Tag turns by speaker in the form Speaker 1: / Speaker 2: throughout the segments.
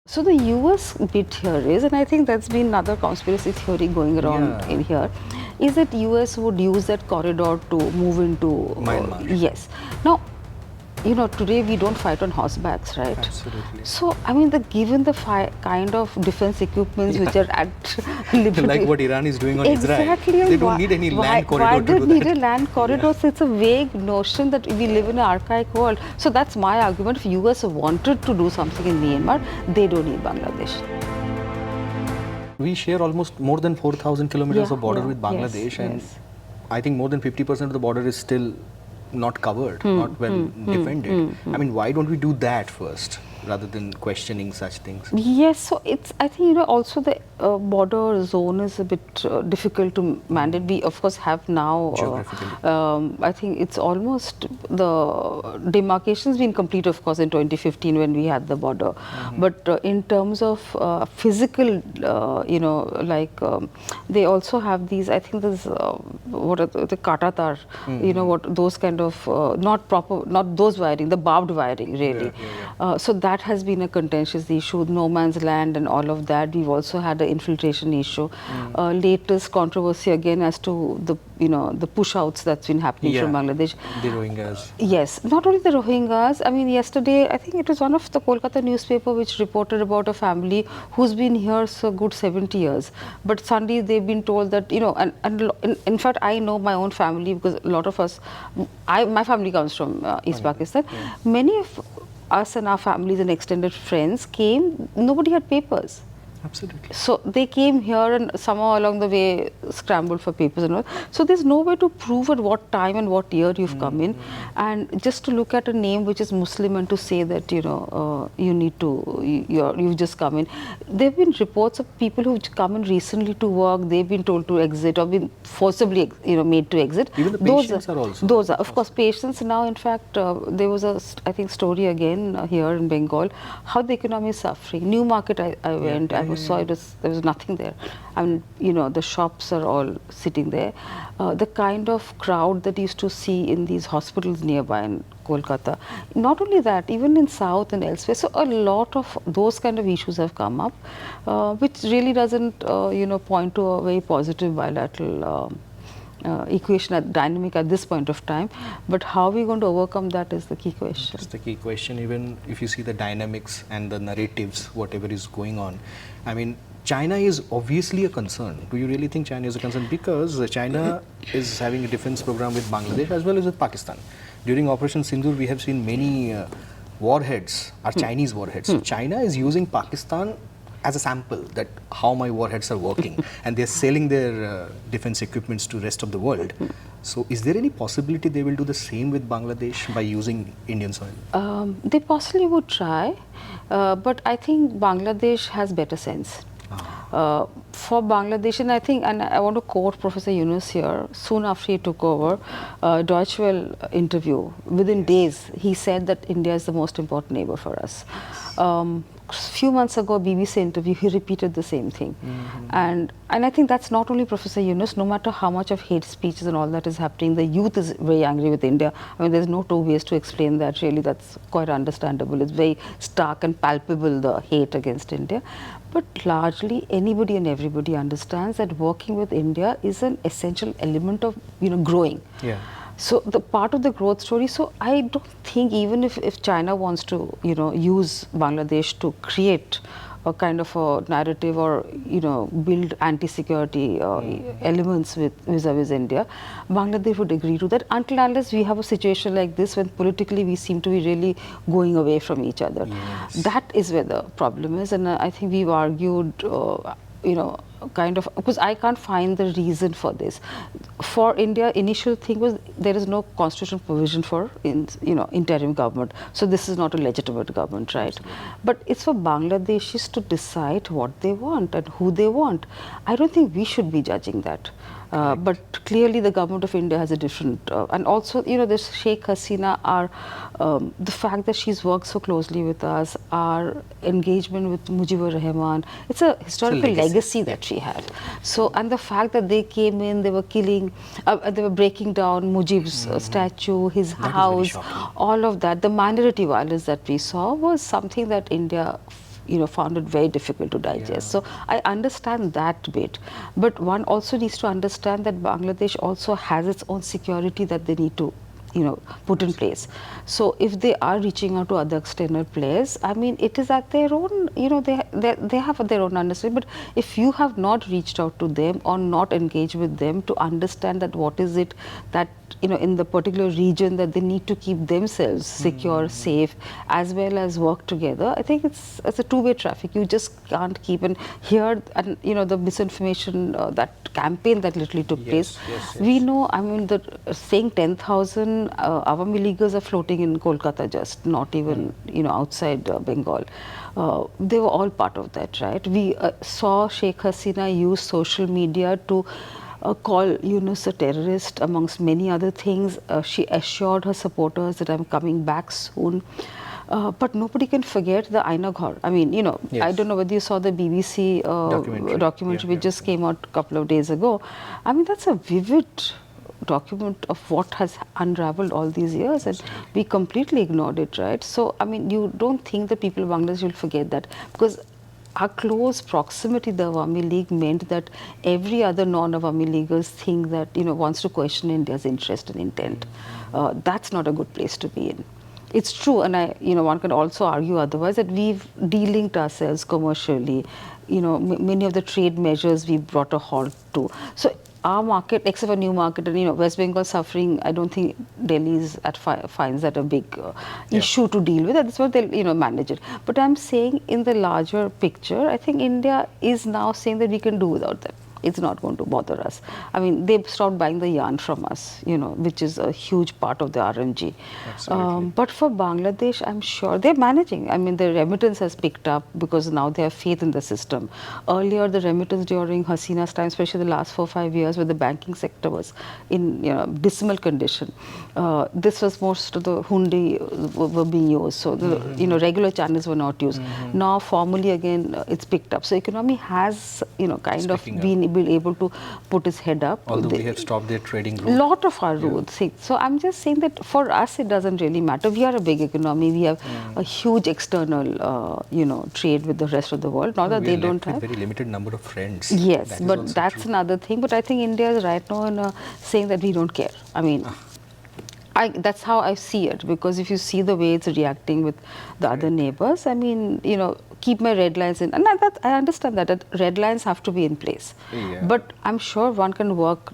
Speaker 1: So the US bit here is, and I think that's been another conspiracy theory going around in here, is that US would use that corridor to move into
Speaker 2: Myanmar.
Speaker 1: Yes. Now, you know, today we don't fight on horsebacks, right?
Speaker 2: Absolutely.
Speaker 1: So, I mean, kind of defense equipments which are at liberty.
Speaker 2: Like what Iran is doing on
Speaker 1: Exactly.
Speaker 2: Israel. They don't need any land corridor
Speaker 1: why
Speaker 2: to
Speaker 1: do
Speaker 2: do
Speaker 1: they need
Speaker 2: that.
Speaker 1: a land corridor? So it's a vague notion that we live in an archaic world. So that's my argument. If US wanted to do something in Myanmar, they don't need Bangladesh.
Speaker 2: We share almost more than 4,000 kilometers of border with Bangladesh, and I think more than 50% of the border is still not covered, not well defended. I mean, why don't we do that first, rather than questioning such things?
Speaker 1: Yes, so it's, I think, you know, also the border zone is a bit difficult to mandate. We, of course, have now, I think it's almost, the demarcation's been complete, of course, in 2015 when we had the border. But in terms of physical, you know, like, they also have these, I think there's, what are the katatar, you know, what those kind of, not those wiring, the barbed wiring, really. So that has been a contentious issue, no man's land and all of that. We've also had an infiltration issue. Latest controversy again as to the, you know, the push-outs that's been happening from Bangladesh.
Speaker 2: The Rohingyas.
Speaker 1: Yes, not only the Rohingyas. I mean, yesterday, I think it was one of the Kolkata newspaper which reported about a family who's been here so good 70 years. But suddenly they've been told that, you know, and in fact, I know my own family because a lot of us, my family comes from East Pakistan. Many of us and our families and extended friends came, nobody had papers.
Speaker 2: Absolutely.
Speaker 1: So they came here and somehow along the way scrambled for papers and all. So there's no way to prove at what time and what year you've come in. And just to look at a name which is Muslim and to say that, you know, you need to, you've just come in. There have been reports of people who've come in recently to work, they've been told to exit or been forcibly, you know, made to exit.
Speaker 2: Even the patients are also.
Speaker 1: Those are, of course, patients now. In fact, there was a, I think, story again here in Bengal, how the economy is suffering. New Market, I went, I saw there was nothing there. I mean, you know, the shops are all sitting there. The kind of crowd that used to see in these hospitals nearby in Kolkata. Not only that, even in South and elsewhere. So a lot of those kind of issues have come up, which really doesn't, you know, point to a very positive bilateral equation dynamic at this point of time. But how are we going to overcome that is the key question.
Speaker 2: That's the key question. Even if you see the dynamics and the narratives, whatever is going on, I mean, China is obviously a concern. Do you really think China is a concern? Because China is having a defense program with Bangladesh as well as with Pakistan. During Operation Sindoor, we have seen many warheads are Chinese warheads. So China is using Pakistan as a sample that how my warheads are working, and they're selling their defense equipments to rest of the world. So is there any possibility they will do the same with Bangladesh by using Indian soil?
Speaker 1: They possibly would try, but I think Bangladesh has better sense. For Bangladesh, and I think, and I want to quote Professor Yunus here, soon after he took over, Deutsche Welle interview, within days, he said that India is the most important neighbor for us. Few months ago, BBC interview, he repeated the same thing. And I think that's not only Professor Yunus, no matter how much of hate speeches and all that is happening, the youth is very angry with India. I mean, there's no two ways to explain that, really. That's quite understandable. It's very stark and palpable, the hate against India. But largely, anybody and everybody understands that working with India is an essential element of, you know, growing. So the part of the growth story, so I don't think even if China wants to, you know, use Bangladesh to create a kind of a narrative or, you know, build anti-security elements with vis-a-vis India, Bangladesh would agree to that until unless we have a situation like this when politically we seem to be really going away from each other. That is where the problem is, and I think we've argued, you know, kind of, because I can't find the reason for this. For India, initial thing was there is no constitutional provision for, you know, interim government. So this is not a legitimate government, right? But it's for Bangladeshis to decide what they want and who they want. I don't think we should be judging that. But clearly the government of India has a different, and also, you know, this Sheikh Hasina, the fact that she's worked so closely with us, our engagement with Mujibur Rahman, it's a historical legacy that she had. So, and the fact that they came in, they were killing, they were breaking down Mujib's statue, his house, all of that. The minority violence that we saw was something that India found it very difficult to digest. So I understand that bit, but one also needs to understand that Bangladesh also has its own security that they need to put in place. So if they are reaching out to other external players, I mean, it is at their own, they have their own understanding. But if you have not reached out to them or not engaged with them to understand that what is it that in the particular region that they need to keep themselves secure, safe, as well as work together, I think it's a two-way traffic. You just can't keep here, and the misinformation, that campaign that literally took place. We know, I mean, saying 10,000 Awami Leaguers are floating in Kolkata, just not even outside Bengal. They were all part of that, right? We saw Sheikh Hasina use social media to call Yunus a terrorist, amongst many other things. She assured her supporters that I'm coming back soon. But nobody can forget the Aina Ghar. I mean, I don't know whether you saw the BBC documentary which just came out a couple of days ago. I mean, that's a vivid document of what has unraveled all these years, and we completely ignored it, right? So, I mean, you don't think that people of Bangladesh will forget that, because our close proximity to the Awami League meant that every other non-Awami Leaguers think that, wants to question India's interest and intent. That's not a good place to be in. It's true, and one can also argue otherwise, that we've de-linked ourselves commercially. Many of the trade measures we brought a halt to. So our market, except for new market, and West Bengal suffering, I don't think Delhi finds that a big issue to deal with. That's what they'll manage it. But I'm saying in the larger picture, I think India is now saying that we can do without them. It's not going to bother us. I mean, they've stopped buying the yarn from us, which is a huge part of the RMG. But for Bangladesh, I'm sure they're managing. I mean, the remittance has picked up because now they have faith in the system. Earlier, the remittance during Hasina's time, especially the last 4 or 5 years, where the banking sector was in dismal condition. This was most of the hundi were being used, so the regular channels were not used. Now, formally again, it's picked up. So economy has kind of been able to put its head up.
Speaker 2: Although we have stopped their trading route.
Speaker 1: Lot of our routes. So I'm just saying that for us it doesn't really matter. We are a big economy. We have a huge external, trade with the rest of the world. Not that they don't have.
Speaker 2: Very limited number of friends.
Speaker 1: Yes, but that's another thing. But I think India is right now saying that we don't care. I mean, that's how I see it, because if you see the way it's reacting with the other neighbors, I mean, keep my red lines in. And I understand that red lines have to be in place. But I'm sure one can work,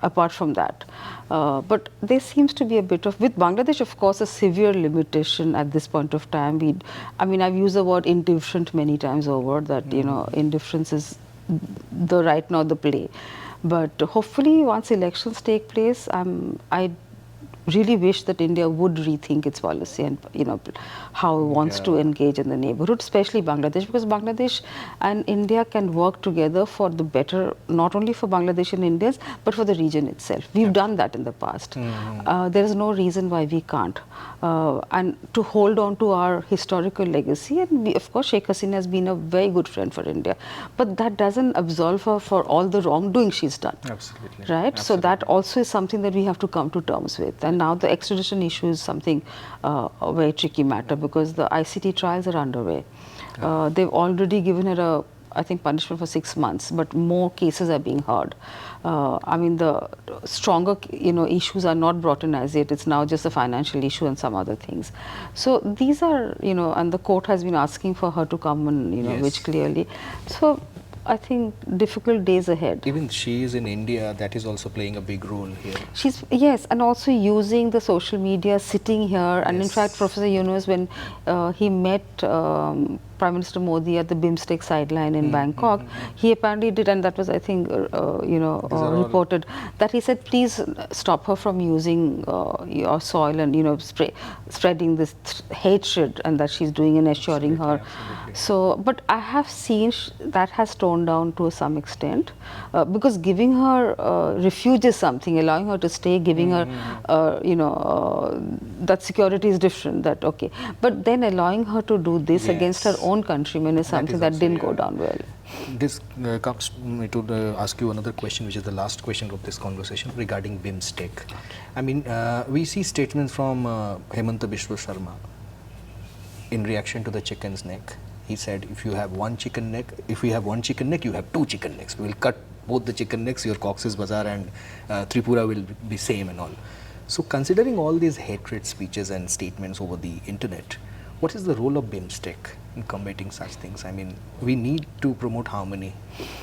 Speaker 1: apart from that. But there seems to be a bit of, with Bangladesh, of course, a severe limitation at this point of time. I've used the word indifferent many times over, that, indifference is right now the play. But hopefully, once elections take place, I really wish that India would rethink its policy and how it wants to engage in the neighborhood, especially Bangladesh, because Bangladesh and India can work together for the better, not only for Bangladesh and Indians, but for the region itself. We've done that in the past. There is no reason why we can't. And to hold on to our historical legacy, and of course Sheikh Hasina has been a very good friend for India, but that doesn't absolve her for all the wrongdoing she's done.
Speaker 2: Absolutely.
Speaker 1: Right?
Speaker 2: Absolutely.
Speaker 1: So that also is something that we have to come to terms with. And now the extradition issue is something, a very tricky matter, because the ICT trials are underway. They've already given her I think, punishment for 6 months, but more cases are being heard. I mean, the stronger, issues are not brought in as yet. It's now just a financial issue and some other things. So these are, and the court has been asking for her to come and, which clearly. So I think difficult days ahead.
Speaker 2: Even she is in India, that is also playing a big role here.
Speaker 1: Yes, and also using the social media, sitting here, and in fact, Professor Yunus, when he met Prime Minister Modi at the BIMSTEC sideline in Bangkok, he apparently did, and that was, I think, reported, that he said, please stop her from using your soil and, spreading this hatred, and that she's doing and assuring her. So, but I have seen that has toned down to some extent, because giving her refuge is something, allowing her to stay, giving her, that security is different, that okay. But then allowing her to do this against her own countrymen is something that didn't go down well.
Speaker 2: This comes me to ask you another question, which is the last question of this conversation regarding BIMSTEC. I mean, we see statements from Hemanta Biswa Sharma in reaction to the chicken's neck. He said, if you have one chicken neck, if we have one chicken neck, you have two chicken necks. We will cut both the chicken necks, your Cox's Bazar and Tripura will be same and all. So considering all these hatred speeches and statements over the internet, what is the role of BIMSTEC in combating such things? I mean, we need to promote harmony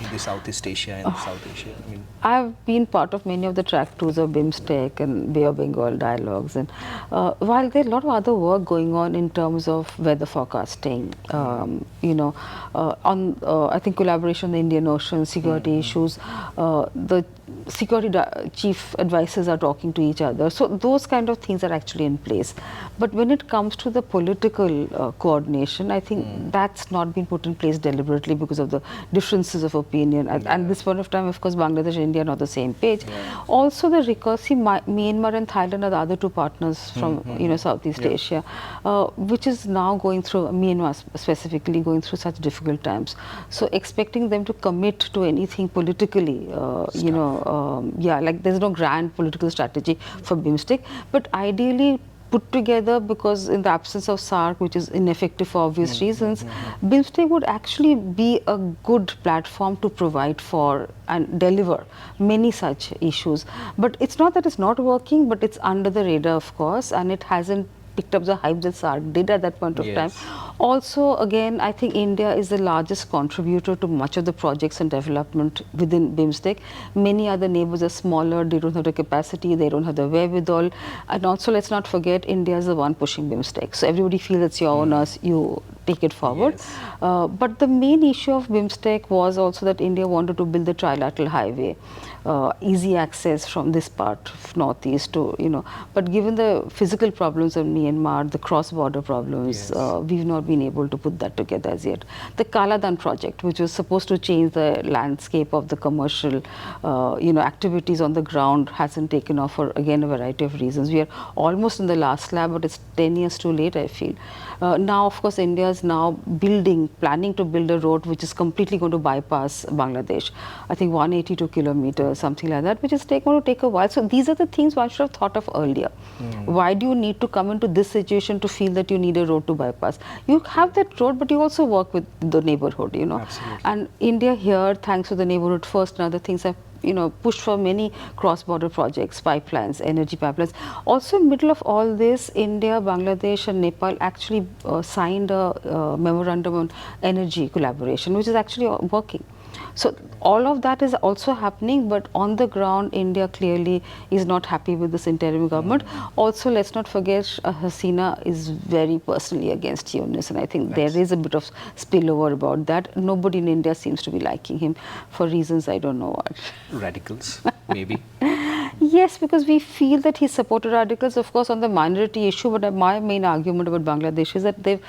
Speaker 2: in the Southeast Asia and South Asia. I mean,
Speaker 1: I've been part of many of the track tours of BIMSTEC and Bay of Bengal dialogues, and while there's a lot of other work going on in terms of weather forecasting, I think collaboration on the Indian Ocean, security issues, the security chief advisors are talking to each other. So those kind of things are actually in place. But when it comes to the political coordination, I think that's not been put in place deliberately because of the differences of opinion. And this point of time, of course, Bangladesh and India are not the same page. Also, the recursive Myanmar and Thailand are the other two partners from Southeast Asia, which is now going through, Myanmar specifically, going through such difficult times. So expecting them to commit to anything politically, like there's no grand political strategy for BIMSTEC, but ideally put together, because in the absence of SAARC, which is ineffective for obvious reasons, BIMSTEC would actually be a good platform to provide for and deliver many such issues. But it's not that it's not working, but it's under the radar, of course, and it hasn't picked up the hype that SAARC did at that point of time. Also, again, I think India is the largest contributor to much of the projects and development within BIMSTEC. Many other neighbors are smaller, they don't have the capacity, they don't have the wherewithal. And also, let's not forget, India is the one pushing BIMSTEC. So everybody feels it's your own, you take it forward. But the main issue of BIMSTEC was also that India wanted to build the trilateral highway. Easy access from this part of northeast to, but given the physical problems of Myanmar, the cross-border problems, we've not been able to put that together as yet. The Kaladan project, which was supposed to change the landscape of the commercial, activities on the ground, hasn't taken off for, again, a variety of reasons. We are almost in the last lap, but it's 10 years too late, I feel. Now, of course, India is now planning to build a road which is completely going to bypass Bangladesh. I think 182 kilometers, something like that, which is going to take a while. So these are the things one should have thought of earlier. Why do you need to come into this situation to feel that you need a road to bypass? You have that road, but you also work with the neighborhood,
Speaker 2: Absolutely.
Speaker 1: And India here, thanks to the neighborhood first and other things, have pushed for many cross-border projects, pipelines, energy pipelines. Also, in the middle of all this, India, Bangladesh and Nepal actually signed a memorandum on energy collaboration, which is actually working. So all of that is also happening, but on the ground, India clearly is not happy with this interim government. Also, let's not forget, Hasina is very personally against Yunus, and I think there is a bit of spillover about that. Nobody in India seems to be liking him for reasons I don't know what.
Speaker 2: Radicals, maybe.
Speaker 1: Yes, because we feel that he supported radicals, of course, on the minority issue, but my main argument about Bangladesh is that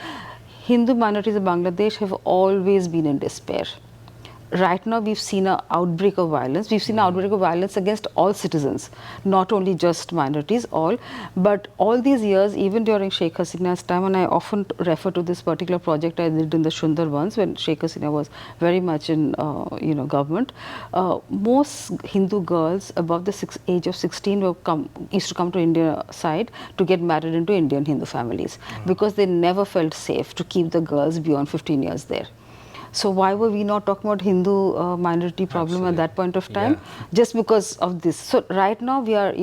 Speaker 1: Hindu minorities in Bangladesh have always been in despair. Right now, we've seen an outbreak of violence. We've seen an outbreak of violence against all citizens, not only just minorities, all. But all these years, even during Sheikh Hasina's time, and I often refer to this particular project I did in the Sundarbans when Sheikh Hasina was very much in, government. Most Hindu girls above the age of 16 used to come to India side to get married into Indian Hindu families because they never felt safe to keep the girls beyond 15 years there. So why were we not talking about Hindu minority problem at that point of time? Just because of this. So right now we are,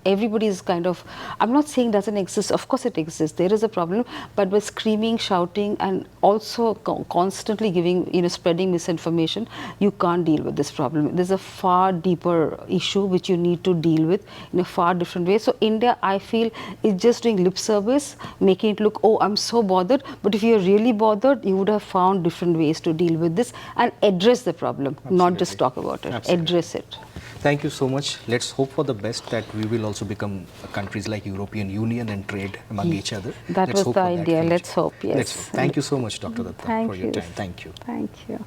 Speaker 1: everybody is kind of, I'm not saying doesn't exist, of course it exists, there is a problem, but by screaming, shouting and also constantly giving, spreading misinformation, you can't deal with this problem. There's a far deeper issue which you need to deal with in a far different way. So India, I feel, is just doing lip service, making it look, oh, I'm so bothered, but if you're really bothered, you would have found different ways to deal with this and address the problem, not just talk about it, address it.
Speaker 2: Thank you so much. Let's hope for the best that we will also become countries like European Union and trade among each other.
Speaker 1: That was the idea. Let's hope, yes.
Speaker 2: Let's hope. Thank you so much, Dr. Datta, for your time. Thank you.
Speaker 1: Thank you.